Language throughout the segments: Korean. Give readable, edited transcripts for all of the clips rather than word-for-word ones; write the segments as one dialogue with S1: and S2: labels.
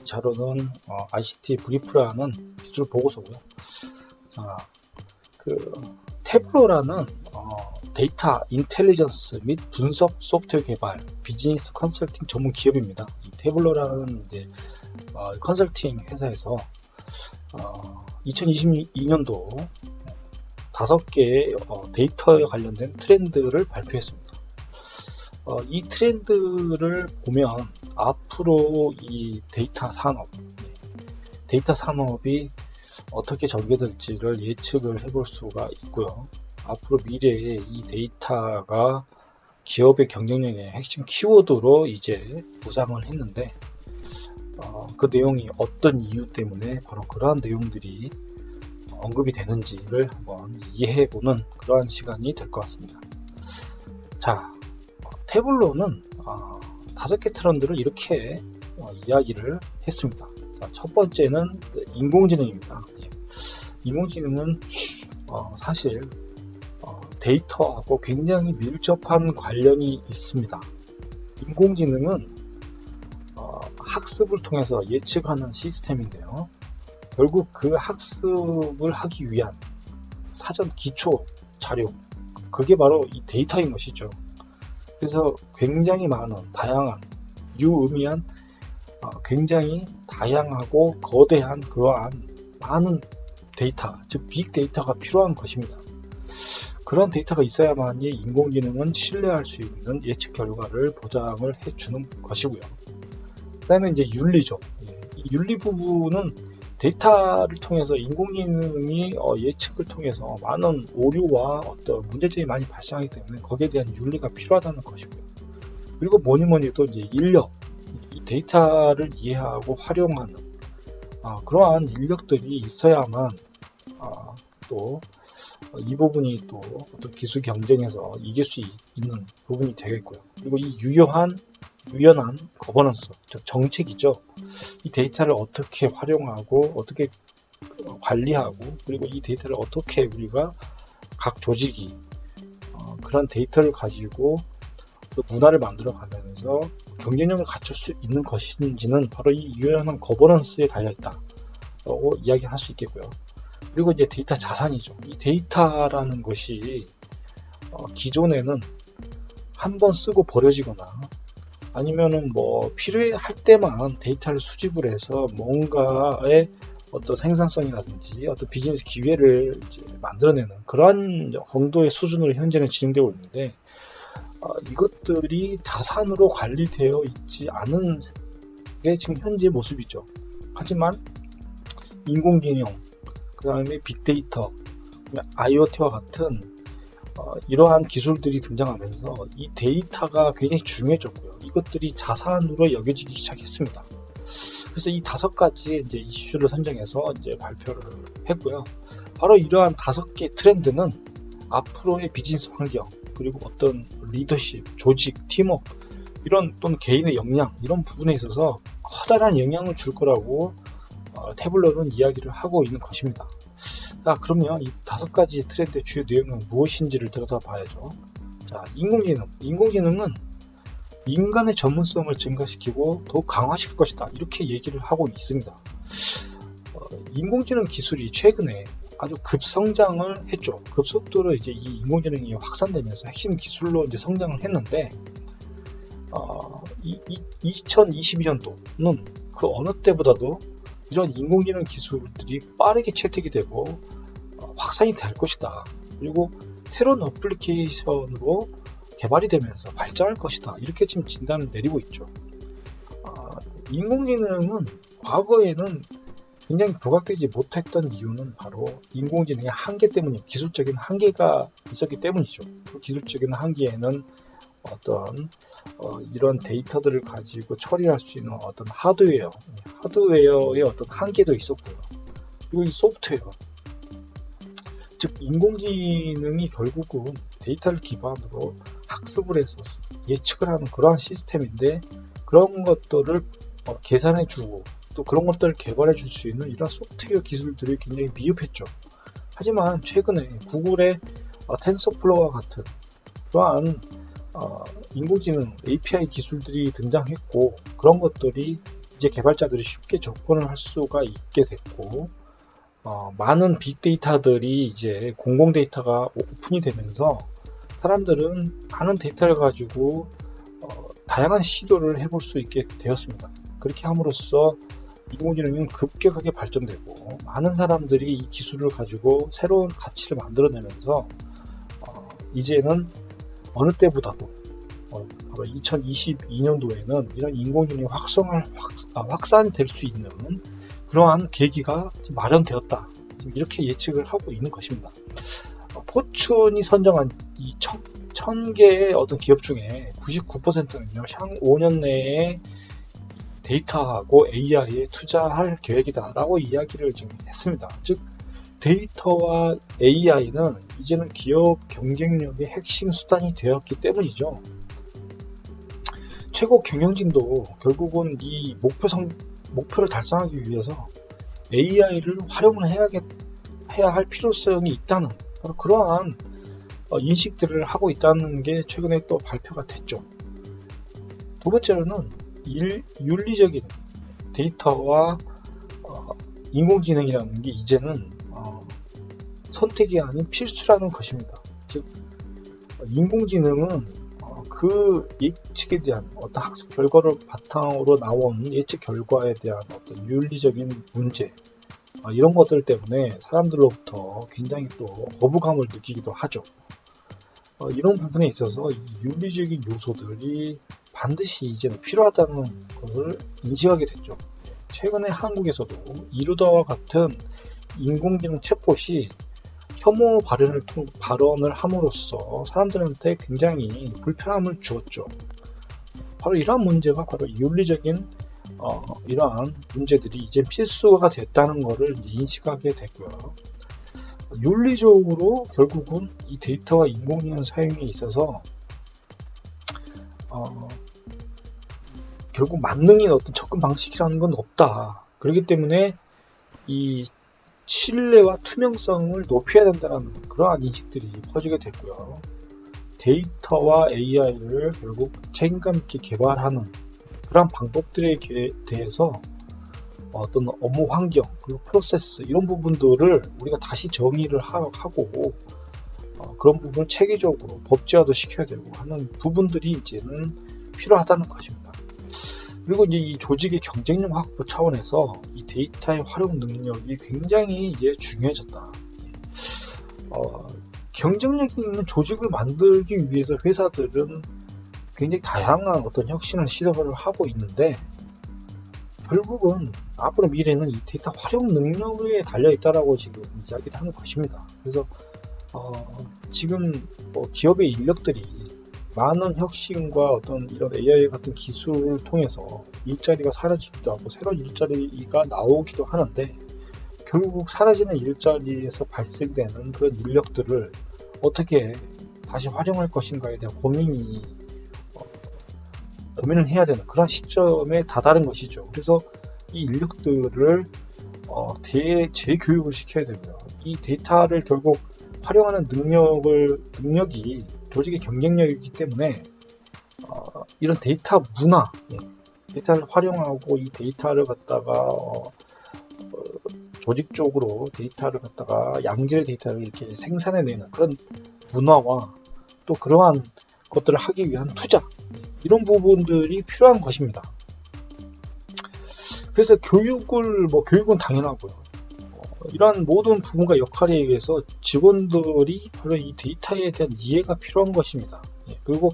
S1: 자료는 ICT 브리프라는 기술 보고서고요. 자, 그 태블로라는 데이터 인텔리전스 및 분석 소프트웨어 개발 비즈니스 컨설팅 전문 기업입니다. 이 태블로라는 이제 컨설팅 회사에서 2022년도 5개의 데이터에 관련된 트렌드를 발표했습니다. 이 트렌드를 보면 앞으로 이 데이터 산업이 어떻게 전개될지를 예측을 해볼 수가 있고요. 앞으로 미래에 이 데이터가 기업의 경쟁력의 핵심 키워드로 이제 부상을 했는데 그 내용이 어떤 이유 때문에 바로 그러한 내용들이 언급이 되는지를 한번 이해해보는 그러한 시간이 될 것 같습니다. 자, 태블로는 5개 트렌드를 이렇게 이야기를 했습니다. 자, 첫 번째는 인공지능입니다. 인공지능은 사실 데이터하고 굉장히 밀접한 관련이 있습니다. 인공지능은 학습을 통해서 예측하는 시스템인데요. 결국 그 학습을 하기 위한 사전 기초 자료, 그게 바로 이 데이터인 것이죠. 그래서 굉장히 많은 다양한 유의미한 굉장히 다양하고 거대한 그러한 많은 데이터, 즉 빅데이터가 필요한 것입니다. 그런 데이터가 있어야만이 인공지능은 신뢰할 수 있는 예측 결과를 보장을 해주는 것이고요. 그 다음에 이제 윤리죠. 이 윤리 부분은 데이터를 통해서 인공지능이 예측을 통해서 많은 오류와 어떤 문제점이 많이 발생하기 때문에 거기에 대한 윤리가 필요하다는 것이고요. 그리고 뭐니 해도 이제 인력, 이 데이터를 이해하고 활용하는 그러한 인력들이 있어야만 또 이 부분이 또 어떤 기술 경쟁에서 이길 수 있는 부분이 되겠고요. 그리고 이 유연한 거버넌스, 즉 정책이죠. 이 데이터를 어떻게 활용하고 어떻게 관리하고 그리고 이 데이터를 어떻게 우리가 각 조직이 그런 데이터를 가지고 또 문화를 만들어 가면서 경쟁력을 갖출 수 있는 것인지는 바로 이 유연한 거버넌스에 달려있다라고 이야기할 수 있겠고요. 그리고 이제 데이터 자산이죠. 이 데이터라는 것이 기존에는 한번 쓰고 버려지거나 아니면은 뭐 필요할 때만 데이터를 수집을 해서 뭔가의 어떤 생산성이라든지 어떤 비즈니스 기회를 이제 만들어내는 그러한 정도의 수준으로 현재는 진행되고 있는데 이것들이 자산으로 관리되어 있지 않은 게 지금 현재 모습이죠. 하지만 인공지능, 그 다음에 빅데이터, IoT와 같은 이러한 기술들이 등장하면서 이 데이터가 굉장히 중요해졌고요. 이것들이 자산으로 여겨지기 시작했습니다. 그래서 이 5가지 이제 이슈를 선정해서 이제 발표를 했고요. 바로 이러한 5개 트렌드는 앞으로의 비즈니스 환경, 그리고 어떤 리더십, 조직, 팀워크, 이런 또는 개인의 역량, 이런 부분에 있어서 커다란 영향을 줄 거라고 태블로는 이야기를 하고 있는 것입니다. 자, 그러면 이 5가지 트렌드의 주요 내용은 무엇인지를 들여다 봐야죠. 자, 인공지능은 인간의 전문성을 증가시키고 더욱 강화시킬 것이다. 이렇게 얘기를 하고 있습니다. 인공지능 기술이 최근에 아주 급성장을 했죠. 급속도로 이제 이 인공지능이 확산되면서 핵심 기술로 이제 성장을 했는데, 2022년도는 그 어느 때보다도 이런 인공지능 기술들이 빠르게 채택이 되고 확산이 될 것이다. 그리고 새로운 어플리케이션으로 개발이 되면서 발전할 것이다. 이렇게 지금 진단을 내리고 있죠. 인공지능은 과거에는 굉장히 부각되지 못했던 이유는 바로 인공지능의 한계 때문이에요. 기술적인 한계가 있었기 때문이죠. 그 기술적인 한계에는 어떤 이런 데이터들을 가지고 처리할 수 있는 어떤 하드웨어의 어떤 한계도 있었고요. 그리고 이 소프트웨어, 즉 인공지능이 결국은 데이터를 기반으로 학습을 해서 예측을 하는 그러한 시스템인데, 그런 것들을 계산해주고 또 그런 것들을 개발해 줄 수 있는 이런 소프트웨어 기술들이 굉장히 미흡했죠. 하지만 최근에 구글의 텐서플로우와 같은 그러한 인공지능 API 기술들이 등장했고, 그런 것들이 이제 개발자들이 쉽게 접근을 할 수가 있게 됐고, 많은 빅데이터들이 이제 공공 데이터가 오픈이 되면서 사람들은 많은 데이터를 가지고 다양한 시도를 해볼 수 있게 되었습니다. 그렇게 함으로써 인공지능은 급격하게 발전되고 많은 사람들이 이 기술을 가지고 새로운 가치를 만들어내면서 이제는 어느 때보다도 바로 2022년도에는 이런 인공지능이 확산이 될 수 있는 그러한 계기가 마련되었다. 지금 이렇게 예측을 하고 있는 것입니다. 포춘이 선정한 이 1000개의 어떤 기업 중에 99%는요, 향후 5년 내에 데이터하고 AI에 투자할 계획이다라고 이야기를 지금 했습니다. 즉, 데이터와 AI는 이제는 기업 경쟁력의 핵심 수단이 되었기 때문이죠. 최고 경영진도 결국은 이 목표를 달성하기 위해서 AI를 활용을 해야 할 필요성이 있다는 바로 그러한 인식들을 하고 있다는 게 최근에 또 발표가 됐죠. 두 번째로는 윤리적인 데이터와 인공지능이라는 게 이제는 선택이 아닌 필수라는 것입니다. 즉, 인공지능은 그 예측에 대한 어떤 학습 결과를 바탕으로 나온 예측 결과에 대한 어떤 윤리적인 문제, 이런 것들 때문에 사람들로부터 굉장히 또 거부감을 느끼기도 하죠. 이런 부분에 있어서 이 윤리적인 요소들이 반드시 이제는 필요하다는 것을 인식하게 됐죠. 최근에 한국에서도 이루다와 같은 인공지능 챗봇이 혐오 발언을 함으로써 사람들한테 굉장히 불편함을 주었죠. 바로 이러한 문제가 바로 윤리적인 이러한 문제들이 이제 필수가 됐다는 것을 인식하게 됐고요. 윤리적으로 결국은 이 데이터와 인공지능 사용에 있어서 결국 만능인 어떤 접근 방식이라는 건 없다. 그렇기 때문에 이 신뢰와 투명성을 높여야 된다는 그러한 인식들이 퍼지게 됐고요. 데이터와 AI를 결국 책임감 있게 개발하는 그런 방법들에 대해서 어떤 업무 환경, 그리고 프로세스 이런 부분들을 우리가 다시 정의를 하고 그런 부분을 체계적으로 법제화도 시켜야 되고 하는 부분들이 이제는 필요하다는 것입니다. 그리고 이제 이 조직의 경쟁력 확보 차원에서 이 데이터의 활용 능력이 굉장히 이제 중요해졌다. 경쟁력이 있는 조직을 만들기 위해서 회사들은 굉장히 다양한 어떤 혁신을 시도를 하고 있는데 결국은 앞으로 미래는 이 데이터 활용 능력에 달려있다라고 지금 이야기를 하는 것입니다. 그래서 지금 기업의 인력들이 많은 혁신과 어떤 이런 AI 같은 기술을 통해서 일자리가 사라지기도 하고 새로운 일자리가 나오기도 하는데 결국 사라지는 일자리에서 발생되는 그런 인력들을 어떻게 다시 활용할 것인가에 대한 고민을 해야 되는 그런 시점에 다다른 것이죠. 그래서 이 인력들을 재교육을 시켜야 되고요. 이 데이터를 결국 활용하는 능력이 조직의 경쟁력이기 때문에 이런 데이터 문화, 데이터를 활용하고 이 데이터를 갖다가 조직적으로 데이터를 갖다가 양질의 데이터를 이렇게 생산해내는 그런 문화와 또 그러한 것들을 하기 위한 투자 이런 부분들이 필요한 것입니다. 그래서 교육은 당연하고요. 이러한 모든 부분과 역할에 의해서 직원들이 바로 이 데이터에 대한 이해가 필요한 것입니다. 그리고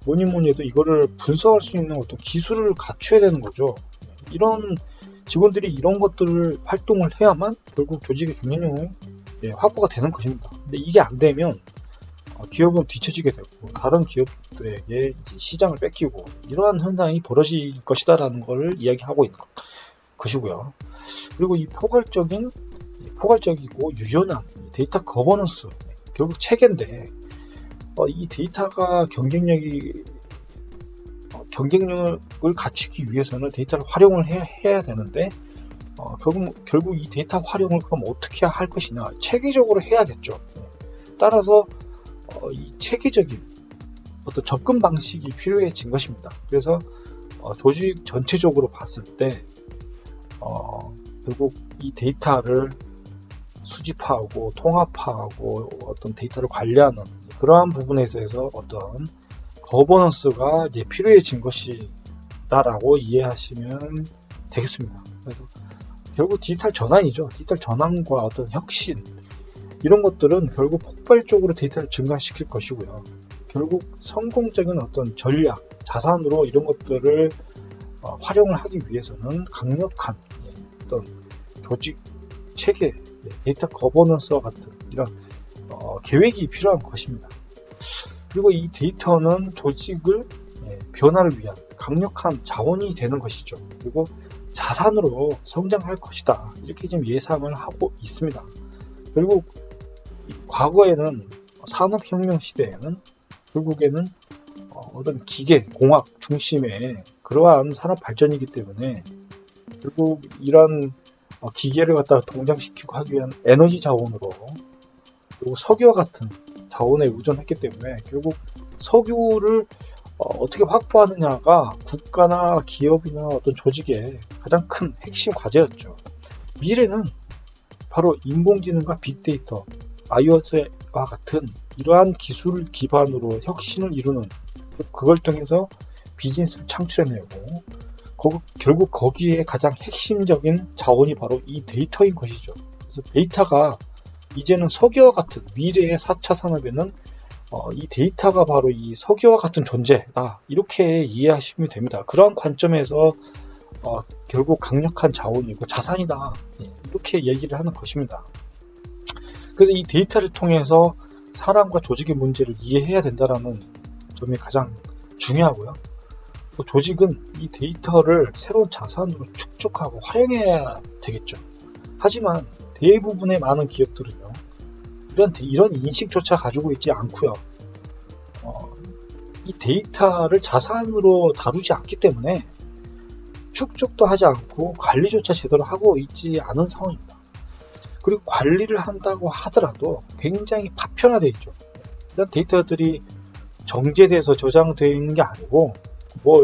S1: 뭐니 해도 이거를 분석할 수 있는 어떤 기술을 갖춰야 되는 거죠. 이런 직원들이 이런 것들을 활동을 해야만 결국 조직의 경쟁력이 확보가 되는 것입니다. 근데 이게 안 되면 기업은 뒤처지게 되고 다른 기업들에게 이제 시장을 뺏기고 이러한 현상이 벌어질 것이다라는 것을 이야기하고 있는 것이고요. 그리고 이 포괄적이고 유연한 데이터 거버넌스 결국 체계인데 이 데이터가 경쟁력을 갖추기 위해서는 데이터를 활용을 해야 되는데 결국 이 데이터 활용을 그럼 어떻게 할 것이냐 체계적으로 해야겠죠. 따라서 이 체계적인 어떤 접근 방식이 필요해진 것입니다. 그래서 조직 전체적으로 봤을 때 결국 이 데이터를 수집하고 통합하고 어떤 데이터를 관리하는 그러한 부분에 있어서 어떤 거버넌스가 이제 필요해진 것이다라고 이해하시면 되겠습니다. 그래서 결국 디지털 전환이죠. 디지털 전환과 어떤 혁신 이런 것들은 결국 폭발적으로 데이터를 증가시킬 것이고요. 결국 성공적인 어떤 전략, 자산으로 이런 것들을 활용을 하기 위해서는 강력한 어떤 조직, 체계, 데이터 거버넌스와 같은 이런 계획이 필요한 것입니다. 그리고 이 데이터는 조직을 변화를 위한 강력한 자원이 되는 것이죠. 그리고 자산으로 성장할 것이다. 이렇게 지금 예상을 하고 있습니다. 결국 과거에는 산업혁명 시대에는 결국에는 어떤 기계, 공학 중심의 그러한 산업 발전이기 때문에 결국 이런 기계를 갖다가 동작시키고 하기 위한 에너지 자원으로 그리고 석유와 같은 자원에 의존했기 때문에 결국 석유를 어떻게 확보하느냐가 국가나 기업이나 어떤 조직의 가장 큰 핵심 과제였죠. 미래는 바로 인공지능과 빅데이터, IoT와 같은 이러한 기술을 기반으로 혁신을 이루는 그걸 통해서 비즈니스를 창출해내고 결국 거기에 가장 핵심적인 자원이 바로 이 데이터인 것이죠. 그래서 데이터가 이제는 석유와 같은 미래의 4차 산업에는 이 데이터가 바로 이 석유와 같은 존재다. 이렇게 이해하시면 됩니다. 그런 관점에서 결국 강력한 자원이고 자산이다. 이렇게 얘기를 하는 것입니다. 그래서 이 데이터를 통해서 사람과 조직의 문제를 이해해야 된다는 점이 가장 중요하고요. 또 조직은 이 데이터를 새로운 자산으로 축적하고 활용해야 되겠죠. 하지만 대부분의 많은 기업들은요, 이런 인식조차 가지고 있지 않고요. 이 데이터를 자산으로 다루지 않기 때문에 축적도 하지 않고 관리조차 제대로 하고 있지 않은 상황입니다. 그리고 관리를 한다고 하더라도 굉장히 파편화되어 있죠. 이런 데이터들이 정제돼서 저장되어 있는 게 아니고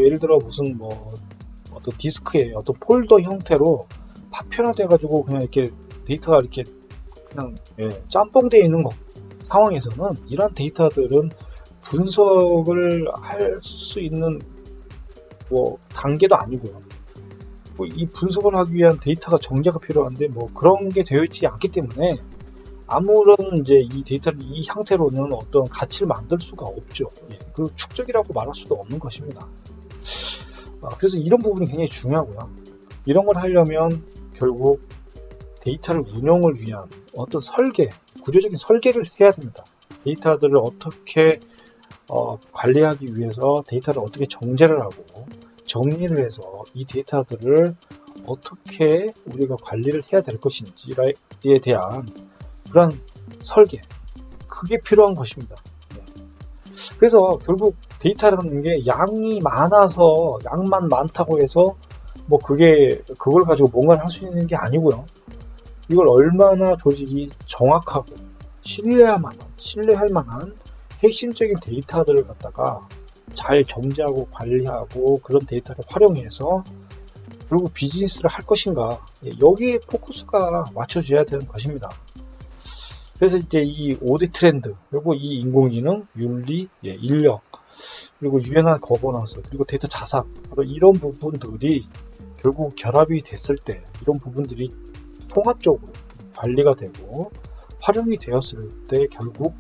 S1: 예를 들어 무슨 어떤 디스크에 어떤 폴더 형태로 파편화돼 가지고 그냥 이렇게 데이터가 이렇게 그냥 짬뽕되어 있는 상황에서는 이러한 데이터들은 분석을 할 수 있는 단계도 아니고요. 이 분석을 하기 위한 데이터가 정제가 필요한데 그런 게 되어 있지 않기 때문에 아무런 이 데이터를 이 상태로는 어떤 가치를 만들 수가 없죠. 그리고 축적이라고 말할 수도 없는 것입니다. 그래서 이런 부분이 굉장히 중요하고요. 이런 걸 하려면 결국 데이터를 운영을 위한 어떤 구조적인 설계를 해야 됩니다. 데이터들을 어떻게 관리하기 위해서 데이터를 어떻게 정제를 하고 정리를 해서 이 데이터들을 어떻게 우리가 관리를 해야 될 것인지에 대한 그런 설계, 그게 필요한 것입니다. 그래서 결국 데이터라는 게 양이 많아서 양만 많다고 해서 그걸 가지고 뭔가를 할 수 있는 게 아니고요. 이걸 얼마나 조직이 정확하고 신뢰할 만한 핵심적인 데이터들을 갖다가 잘 정제하고 관리하고 그런 데이터를 활용해서 결국 비즈니스를 할 것인가, 여기에 포커스가 맞춰져야 되는 것입니다. 그래서 이제 이 5대 트렌드, 그리고 이 인공지능, 윤리, 인력, 그리고 유연한 거버넌스, 그리고 데이터 자산, 바로 이런 부분들이 결국 결합이 됐을 때 이런 부분들이 통합적으로 관리가 되고 활용이 되었을 때 결국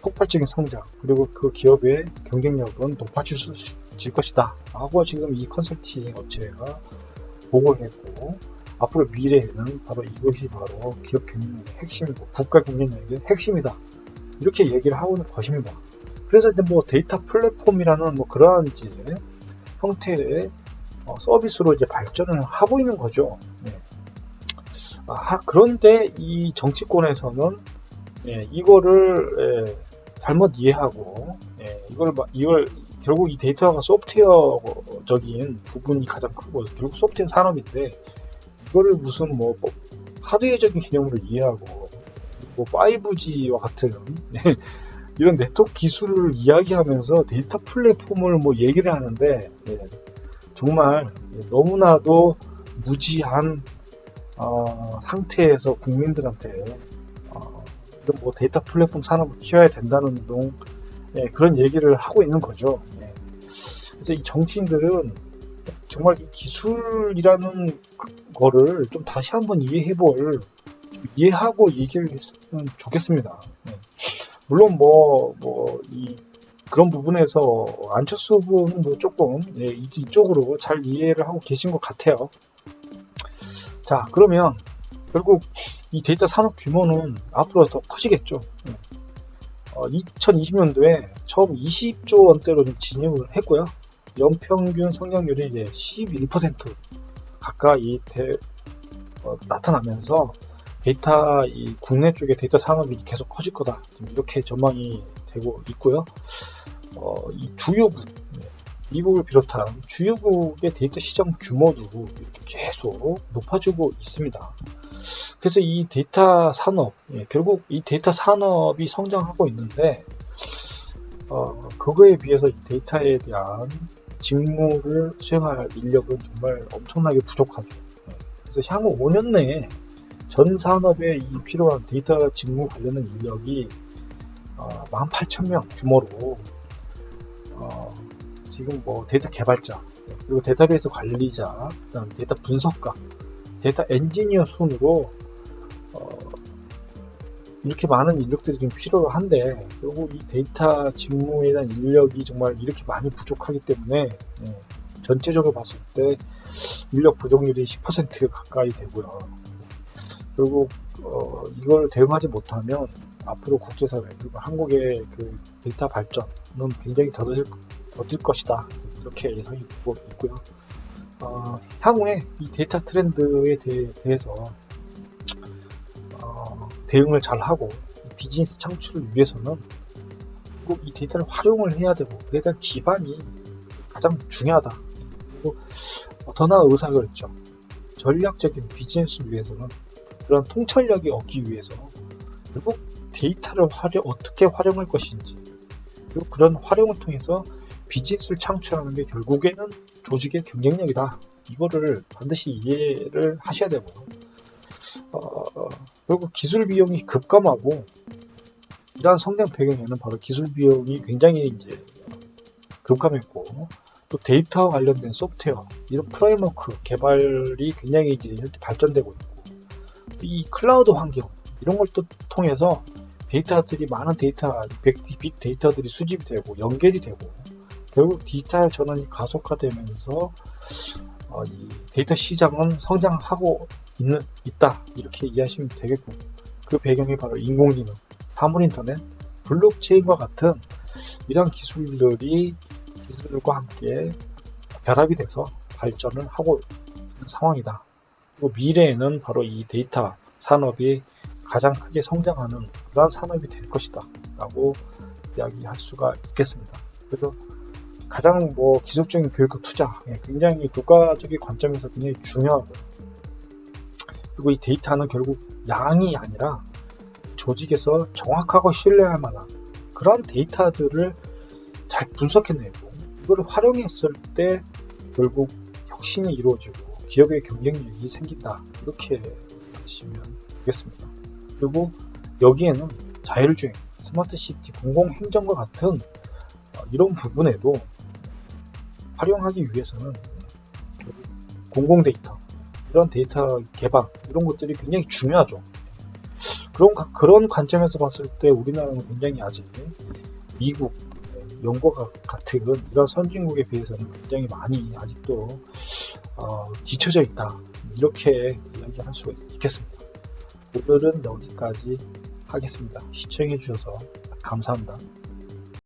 S1: 폭발적인 성장, 그리고 그 기업의 경쟁력은 높아질 것이다 라고 지금 이 컨설팅 업체가 보고를 했고, 앞으로 미래에는 바로 이것이 바로 기업 경쟁력의 핵심이고 국가 경쟁력의 핵심이다, 이렇게 얘기를 하고 있는 것입니다. 그래서 이제 데이터 플랫폼이라는 그러한 이제 형태의 서비스로 이제 발전을 하고 있는 거죠. 그런데 이 정치권에서는 이거를 잘못 이해하고 이걸 결국 이 데이터가 소프트웨어적인 부분이 가장 크고 결국 소프트웨어 산업인데 이거를 무슨 하드웨어적인 개념으로 이해하고 5G와 같은 이런 네트워크 기술을 이야기하면서 데이터 플랫폼을 얘기를 하는데 정말 너무나도 무지한 상태에서 국민들한테 이런 뭐 데이터 플랫폼 산업을 키워야 된다는 운동, 그런 얘기를 하고 있는 거죠. 그래서 이 정치인들은 정말 이 기술이라는 거를 좀 다시 한번 이해하고 얘기를 했으면 좋겠습니다. 물론 그런 부분에서 안철수 후보는 뭐 조금 이쪽으로 잘 이해를 하고 계신 것 같아요. 자, 그러면 결국 이 데이터 산업 규모는 앞으로 더 커지겠죠. 2020년도에 처음 20조 원대로 좀 진입을 했고요. 연평균 성장률이 이제 11% 가까이 나타나면서 이 국내 쪽의 데이터 산업이 계속 커질 거다. 이렇게 전망이 되고 있고요. 이 주요국, 미국을 비롯한 주요국의 데이터 시장 규모도 이렇게 계속 높아지고 있습니다. 그래서 이 데이터 산업, 결국 이 데이터 산업이 성장하고 있는데, 그거에 비해서 이 데이터에 대한 직무를 수행할 인력은 정말 엄청나게 부족하죠. 그래서 향후 5년 내에 전 산업에 필요한 데이터 직무 관련된 인력이 18,000명 규모로 지금 뭐 데이터 개발자, 그리고 데이터베이스 관리자, 그다음 데이터 분석가, 데이터 엔지니어 순으로 이렇게 많은 인력들이 좀 필요한데, 결국 이 데이터 직무에 대한 인력이 정말 이렇게 많이 부족하기 때문에 전체적으로 봤을 때 인력 부족률이 10% 가까이 되고요. 결국 이걸 대응하지 못하면 앞으로 국제사회 그리고 한국의 그 데이터 발전은 굉장히 더딜 것이다, 이렇게 예상이 되고 있고요. 향후에 이 데이터 트렌드에 대해서 대응을 잘하고 비즈니스 창출을 위해서는 꼭 이 데이터를 활용을 해야 되고, 그에 대한 기반이 가장 중요하다. 그리고 더 나은 의사결정, 전략적인 비즈니스를 위해서는 그런 통찰력이 얻기 위해서 결국 데이터를 어떻게 활용할 것인지, 그리고 그런 활용을 통해서 비즈니스를 창출하는 게 결국에는 조직의 경쟁력이다. 이거를 반드시 이해를 하셔야 되고요. 그리고 기술 비용이 급감하고, 이러한 성장 배경에는 바로 기술 비용이 굉장히 이제 급감했고, 또 데이터와 관련된 소프트웨어, 이런 프레임워크 개발이 굉장히 이제 발전되고 있고, 이 클라우드 환경, 이런 걸 또 통해서 많은 빅 데이터들이 수집이 되고 연결이 되고, 결국 디지털 전환이 가속화되면서 이 데이터 시장은 성장하고 있다, 이렇게 이해하시면 되겠고, 그 배경이 바로 인공지능, 사물인터넷, 블록체인과 같은 이러한 기술들과 함께 결합이 돼서 발전을 하고 있는 상황이다. 그리고 미래에는 바로 이 데이터 산업이 가장 크게 성장하는 그러한 산업이 될 것이다 라고 이야기할 수가 있겠습니다. 그래서 가장 기술적인 교육과 투자, 굉장히 국가적인 관점에서 굉장히 중요하고요. 그리고 이 데이터는 결국 양이 아니라 조직에서 정확하고 신뢰할 만한 그런 데이터들을 잘 분석해내고, 이거를 활용했을 때 결국 혁신이 이루어지고 기업의 경쟁력이 생긴다, 이렇게 하시면 되겠습니다. 그리고 여기에는 자율주행, 스마트시티, 공공행정과 같은 이런 부분에도 활용하기 위해서는 공공데이터, 이런 데이터 개방, 이런 것들이 굉장히 중요하죠. 그런 관점에서 봤을 때 우리나라는 굉장히 아직 미국, 영국과 같은 이런 선진국에 비해서는 굉장히 많이 아직도 뒤처져 있다, 이렇게 이야기할 수가 있겠습니다. 오늘은 여기까지 하겠습니다. 시청해 주셔서 감사합니다.